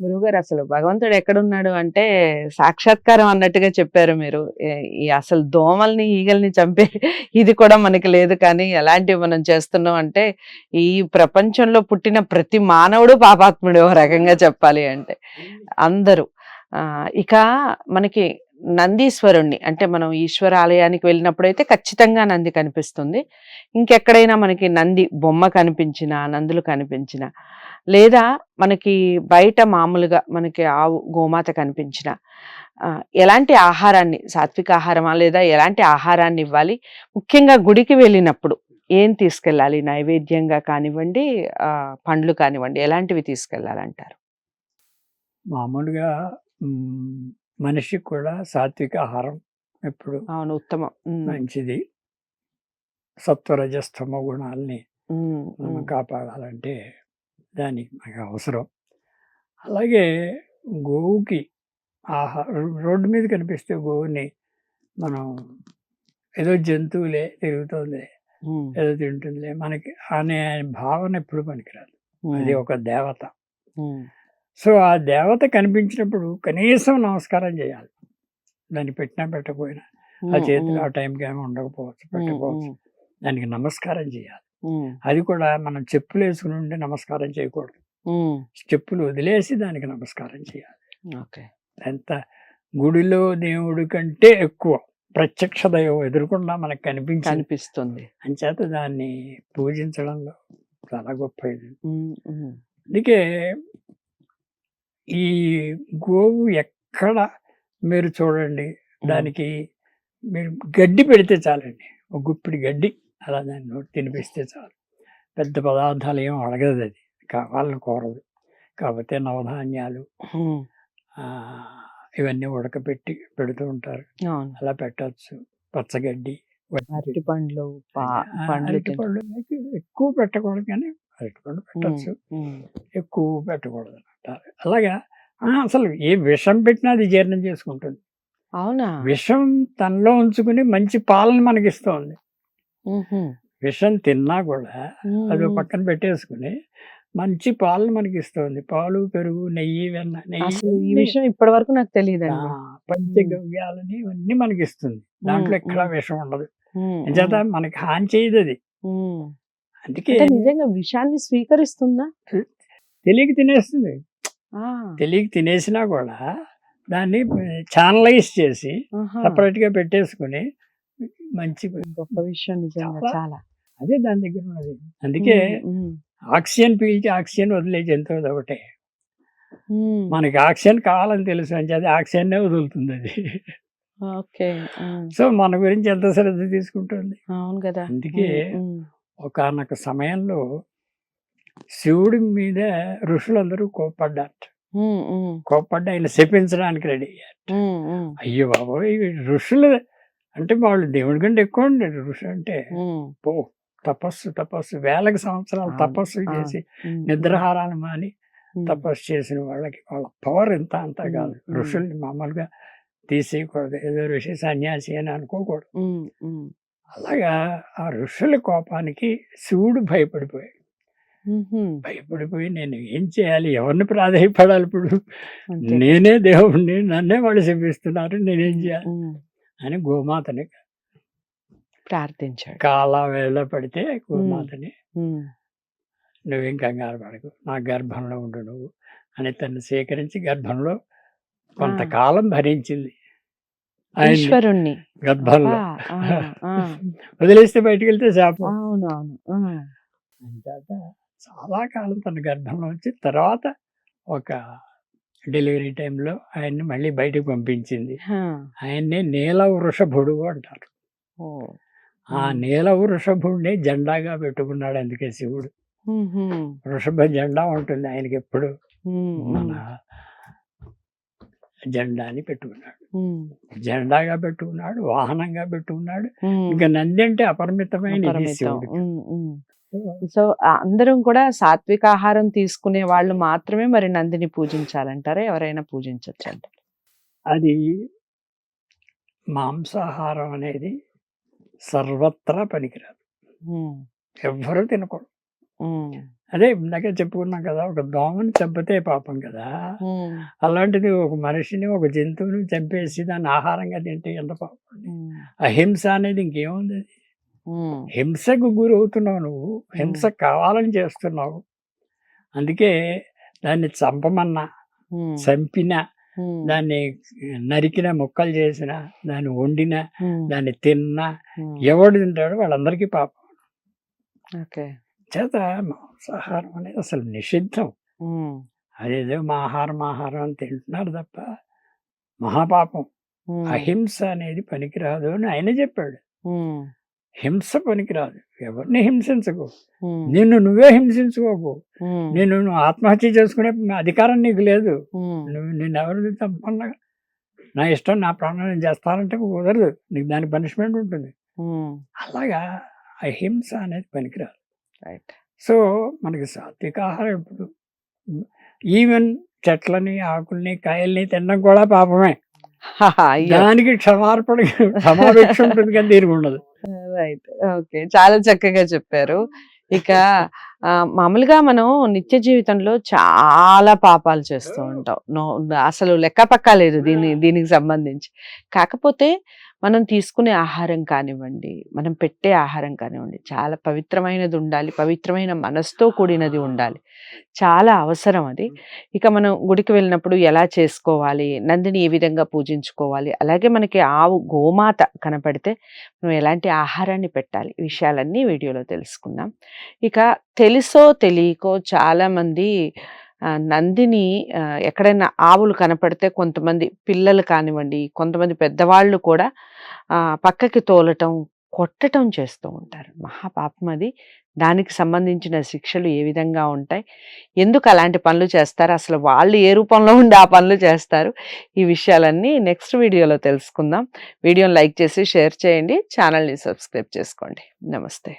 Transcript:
గురువుగారు అసలు భగవంతుడు ఎక్కడున్నాడు అంటే సాక్షాత్కారం అన్నట్టుగా చెప్పారు మీరు. ఈ అసలు దోమల్ని, ఈగల్ని చంపే ఇది కూడా మనకి లేదు. కానీ ఎలాంటివి మనం చేస్తున్నాం అంటే ఈ ప్రపంచంలో పుట్టిన ప్రతి మానవుడు పాపాత్ముడే ఓ రకంగా చెప్పాలి అంటే. అందరూ. ఇక మనకి నందీశ్వరుణ్ణి అంటే మనం ఈశ్వర ఆలయానికి వెళ్ళినప్పుడైతే ఖచ్చితంగా నంది కనిపిస్తుంది. ఇంకెక్కడైనా మనకి నంది బొమ్మ కనిపించినా, నందులు కనిపించినా, లేదా మనకి బయట మామూలుగా మనకి ఆవు గోమాత కనిపించిన ఎలాంటి ఆహారాన్ని, సాత్విక ఆహారమా లేదా ఎలాంటి ఆహారాన్ని ఇవ్వాలి? ముఖ్యంగా గుడికి వెళ్ళినప్పుడు ఏం తీసుకెళ్ళాలి? నైవేద్యంగా కానివ్వండి, పండ్లు కానివ్వండి, ఎలాంటివి తీసుకెళ్ళాలంటారు? మామూలుగా మనిషికి కూడా సాత్విక ఆహారం ఎప్పుడు అవును, ఉత్తమం. మంచిది. సత్వరజస్తమ గుణాలని మనం కాపాడాలంటే దానికి మనకు అవసరం. అలాగే గోవుకి రోడ్డు మీద కనిపిస్తే గోవుని మనం ఏదో జంతువులే తిరుగుతుంది, ఏదో తింటుందిలే మనకి అనే భావన ఎప్పుడు పనికిరాదు. అది ఒక దేవత. సో ఆ దేవత కనిపించినప్పుడు కనీసం నమస్కారం చేయాలి. దాన్ని పెట్టినా పెట్టకపోయినా ఆ చేతిలో ఆ టైంకి ఏమి ఉండకపోవచ్చు, పెట్టకపోవచ్చు, దానికి నమస్కారం చేయాలి. అది కూడా మనం చెప్పులు వేసుకుని ఉండి నమస్కారం చేయకూడదు. చెప్పులు వదిలేసి దానికి నమస్కారం చేయాలి. ఎంత గుడిలో దేవుడి కంటే ఎక్కువ ప్రత్యక్ష దైవం ఎదురుకుండా మనకు కనిపిస్తుంది. అంచేత దాన్ని పూజించడంలో చాలా గొప్ప ఇది. అందుకే ఈ గోవు ఎక్కడ మీరు చూడండి, దానికి మీరు గడ్డి పెడితే చాలండి, ఒక గుప్పిడి గడ్డి అలా దాన్ని తినిపిస్తే చాలు. పెద్ద పదార్థాలు ఏం అడగదు, అది కావాలని కోరదు. కాకపోతే నవధాన్యాలు ఇవన్నీ ఉడకపెట్టి పెడుతూ ఉంటారు, అలా పెట్టచ్చు. పచ్చగడ్డి, అరటిపండ్లు ఎక్కువ పెట్టకూడదు, కానీ అరటిపండు పెట్టచ్చు, ఎక్కువ పెట్టకూడదు అంటారు. అలాగా అసలు ఏ విషం పెట్టినా అది జీర్ణం చేసుకుంటుంది. అవునా? విషం తనలో ఉంచుకుని మంచి పాలను మనకి ఇస్తుంది. విషం తిన్నా కూడా అది పక్కన పెట్టేసుకుని మంచి పాలను మనకి ఇస్తుంది. పాలు, పెరుగు, నెయ్యి, వెన్న. ఈ విషయం ఇప్పటి వరకు నాకు తెలియదు. పంచగవ్యాలని ఇవన్నీ మనకి ఇస్తుంది. దాంట్లో ఎక్కడ విషం ఉండదు. నిజంగా మనకి హాని చేయదు అది. అందుకే నిజంగా విషాన్ని స్వీకరిస్తుందా? తెలియక తినేస్తుంది. తెలియక తినేసినా కూడా దాన్ని ఛానలైజ్ చేసి సపరేట్ గా పెట్టేసుకుని మంచి గొప్ప విషయం. నిజంగా చాలా అదే దాని దగ్గర ఉన్నది. అందుకే ఆక్సిజన్ పీల్చి ఆక్సిజన్ వదిలే జంతువు ఒకటే. మనకి ఆక్సిజన్ కావాలని తెలుసు అని అది ఆక్సిజన్ వదులుతుంది అది. సో మన గురించి ఎంత శ్రద్ధ తీసుకుంటుంది. అవును కదా. అందుకే ఒకానొక సమయంలో శివుడి మీద ఋషులందరూ కోప్పడ్డ ఆయన శపించడానికి రెడీ అయ్యారు. అయ్యో బాబోయ్, ఋషులు అంటే వాళ్ళు దేవుడి కంటే ఎక్కువ ఉండేది. ఋషి అంటే తపస్సు వేలకు సంవత్సరాలు తపస్సు చేసి నిద్రాహారాలు మాని తపస్సు చేసిన వాళ్ళకి వాళ్ళ పవర్ ఎంత అంతా కాదు. ఋషుల్ని మామూలుగా తీసేయకూడదు, ఏదో ఋషి సన్యాసి అని అనుకోకూడదు. అలాగా ఆ ఋషుల కోపానికి శివుడు భయపడిపోయి నేను ఏం చేయాలి, ఎవరిని ప్రాధాయపడాలి, ఇప్పుడు నేనే దేవుడిని, నన్నే వాళ్ళు శపిస్తున్నారు, నేనేం చేయాలి అని గోమాతని ప్రార్థించాడు. కాల వేళ పడితే గోమాతని నువ్వేం కంగారు పడకు, నా గర్భంలో ఉండు నువ్వు అని తను స్వీకరించి గర్భంలో కొంతకాలం భరించింది. ఈశ్వరుణ్ణి గర్భంలో వదిలేస్తే బయటకు వెళ్తే శాపం. అంచేత చాలా కాలం తన గర్భంలో వచ్చి తర్వాత ఒక డెలివరీ టైంలో ఆయన్ని మళ్ళీ బయటకు పంపించింది. ఆయన్ని నీల వృషభుడు అంటారు. ఆ నీల వృషభుడిని జెండాగా పెట్టుకున్నాడు. అందుకే శివుడు వృషభ జెండా ఉంటుంది ఆయనకి ఎప్పుడు, మన జెండాని పెట్టుకున్నాడు, జెండాగా పెట్టుకున్నాడు, వాహనంగా పెట్టుకున్నాడు. ఇంకా నంది అంటే అపరిమితమైన శివుడు. సో అందరం కూడా సాత్విక ఆహారం తీసుకునే వాళ్ళు మాత్రమే మరి నందిని పూజించాలంటారా? ఎవరైనా పూజించవచ్చు అంటారు? అది మాంసాహారం అనేది సర్వత్రా పనికిరాదు, ఎవ్వరూ తినకూడదు. అదే ఇందాక చెప్పుకున్నాం కదా, ఒక దోమని చంపితే పాపం కదా. ఉమ్, అలాంటిది ఒక మనిషిని, ఒక జంతువుని చంపేసి దాన్ని ఆహారంగా తింటే ఎంత పాపం అండి. ఉమ్, అహింస అనేది ఇంకేముంది అది. ఉమ్, హింసకు గురవుతున్నావు నువ్వు, హింస కావాలని చేస్తున్నావు. అందుకే దాన్ని చంపమన్నా, ఉమ్, చంపినా, ఉమ్, దాన్ని నరికిన ముక్కలు చేసిన, దాన్ని వండిన, ఉమ్, దాన్ని తిన్నా, ఉమ్, ఎవడు తింటాడో వాళ్ళందరికీ పాపం. ఓకే. చేత మాంసాహారం అనేది అసలు నిషిద్ధం. ఉమ్, అదేదో ఆహారం అని తింటున్నారు తప్ప మహాపాపం. ఉమ్, అహింస అనేది పనికిరాదు అని ఆయన చెప్పాడు. ఉమ్, హింస పనికిరాదు. ఎవరిని హింసించకు. ఉమ్, నిన్ను నువ్వే హింసించుకోకు. ఉమ్, నువ్వు ఆత్మహత్య చేసుకునే అధికారం నీకు లేదు. ఉమ్, నిన్నెవరు చంపన్నా నా ఇష్టం, నా ప్రాణం నేను చేస్తానంటే కుదరదు. నీకు దానికి పనిష్మెంట్ ఉంటుంది. ఉమ్, అలాగా అహింస అనేది పనికిరాదు. రైట్. సో మనకి సాత్విక ఆహారం ఎప్పుడు, ఈవెన్ చెట్లని, ఆకుల్ని, కాయల్ని తినడం కూడా పాపమే. అయ్యో, దానికి క్షమాభిక్ష ఉంటుంది కానీ దీనికి ఉండదు. రైట్. ఓకే, చాలా చక్కగా చెప్పారు. ఇక మామూలుగా మనం నిత్య జీవితంలో చాలా పాపాలు చేస్తూ ఉంటాం. అసలు లెక్క పక్కా లేదు దీనికి సంబంధించి. కాకపోతే మనం తీసుకునే ఆహారం కానివ్వండి, మనం పెట్టే ఆహారం కానివ్వండి, చాలా పవిత్రమైనది ఉండాలి, పవిత్రమైన మనసుతో కూడినది ఉండాలి. చాలా అవసరం అది. ఇక మనం గుడికి వెళ్ళినప్పుడు ఎలా చేసుకోవాలి, నందిని ఏ విధంగా పూజించుకోవాలి, అలాగే మనకి ఆవు గోమాత కనపడితే మనం ఎలాంటి ఆహారాన్ని పెట్టాలి, ఈ విషయాలన్నీ వీడియోలో తెలుసుకుందాం. ఇక తెలుసో తెలియకో చాలామంది నందిని ఎక్కడైనా ఆవులు కనపడితే కొంతమంది పిల్లలు కానివ్వండి, కొంతమంది పెద్దవాళ్ళు కూడా పక్కకి తోలటం, కొట్టటం చేస్తూ ఉంటారు. మహాపాపం అది. దానికి సంబంధించిన శిక్షలు ఏ విధంగా ఉంటాయి, ఎందుకు అలాంటి పనులు చేస్తారు, అసలు వాళ్ళు ఏ రూపంలో ఉండి ఆ పనులు చేస్తారు, ఈ విషయాలన్నీ నెక్స్ట్ వీడియోలో తెలుసుకుందాం. వీడియోని లైక్ చేసి షేర్ చేయండి, ఛానల్ని సబ్స్క్రైబ్ చేసుకోండి. నమస్తే.